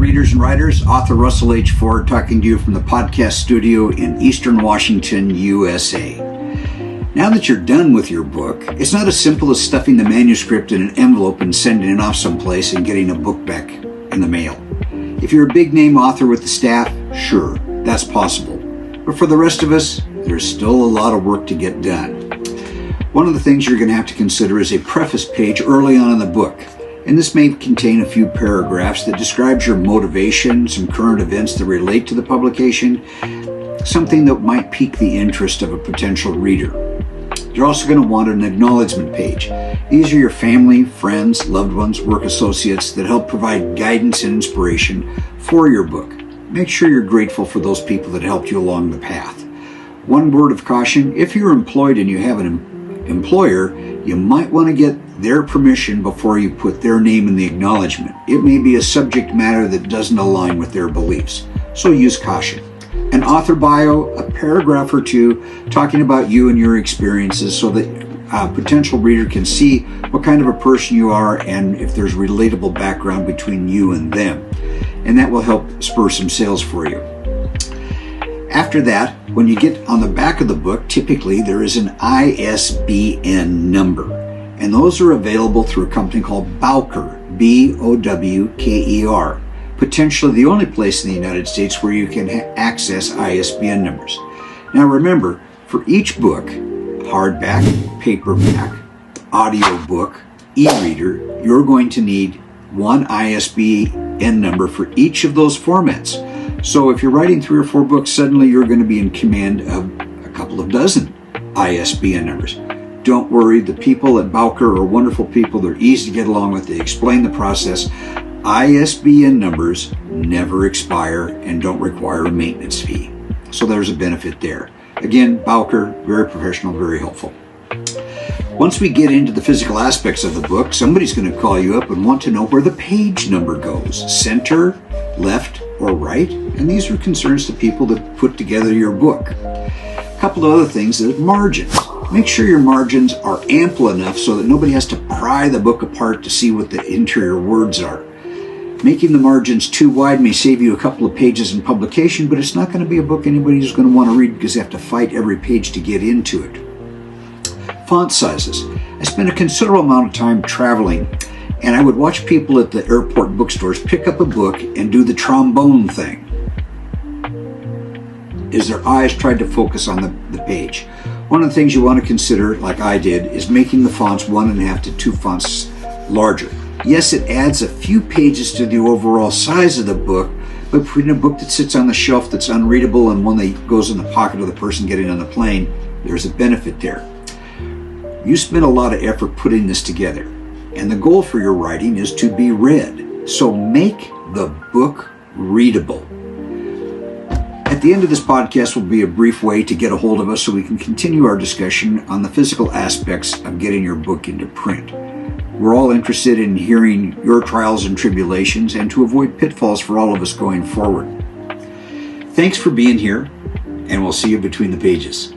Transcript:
readers and writers. Author Russell H. Ford talking to you from the podcast studio in Eastern Washington, USA. Now that you're done with your book, it's not as simple as stuffing the manuscript in an envelope and sending it off someplace and getting a book back in the mail. If you're a big-name author with the staff, sure, that's possible. But for the rest of us, there's still a lot of work to get done. One of the things you're going to have to consider is a preface page early on in the book. And this may contain a few paragraphs that describes your motivation, some current events that relate to the publication, something that might pique the interest of a potential reader. You're also going to want an acknowledgement page. These are your family, friends, loved ones, work associates that help provide guidance and inspiration for your book. Make sure you're grateful for those people that helped you along the path. One word of caution, if you're employed and you have an employer, you might want to get their permission before you put their name in the acknowledgement. It may be a subject matter that doesn't align with their beliefs, so use caution. An author bio, a paragraph or two talking about you and your experiences so that a potential reader can see what kind of a person you are and if there's relatable background between you and them. And that will help spur some sales for you. After that, when you get on the back of the book, typically there is an ISBN number. And those are available through a company called Bowker, Bowker, potentially the only place in the United States where you can access ISBN numbers. Now remember, for each book, hardback, paperback, audiobook, e-reader, you're going to need one ISBN number for each of those formats. So if you're writing 3 or 4 books, suddenly you're going to be in command of a couple of dozen ISBN numbers. Don't worry, the people at Bowker are wonderful people. They're easy to get along with. They explain the process. ISBN numbers never expire and don't require a maintenance fee. So there's a benefit there. Again, Bowker, very professional, very helpful. Once we get into the physical aspects of the book, somebody's going to call you up and want to know where the page number goes. Center, left, or right? And these are concerns to people that put together your book. A couple of other things is margins. Make sure your margins are ample enough so that nobody has to pry the book apart to see what the interior words are. Making the margins too wide may save you a couple of pages in publication, but it's not going to be a book anybody's going to want to read because they have to fight every page to get into it. Font sizes. I spent a considerable amount of time traveling, and I would watch people at the airport bookstores pick up a book and do the trombone thing. As their eyes tried to focus on the page. One of the things you want to consider, like I did, is making the fonts 1.5 to 2 fonts larger. Yes, it adds a few pages to the overall size of the book, but between a book that sits on the shelf that's unreadable and one that goes in the pocket of the person getting on the plane, there's a benefit there. You spent a lot of effort putting this together, and the goal for your writing is to be read. So make the book readable. At the end of this podcast will be a brief way to get a hold of us so we can continue our discussion on the physical aspects of getting your book into print. We're all interested in hearing your trials and tribulations and to avoid pitfalls for all of us going forward. Thanks for being here, and we'll see you between the pages.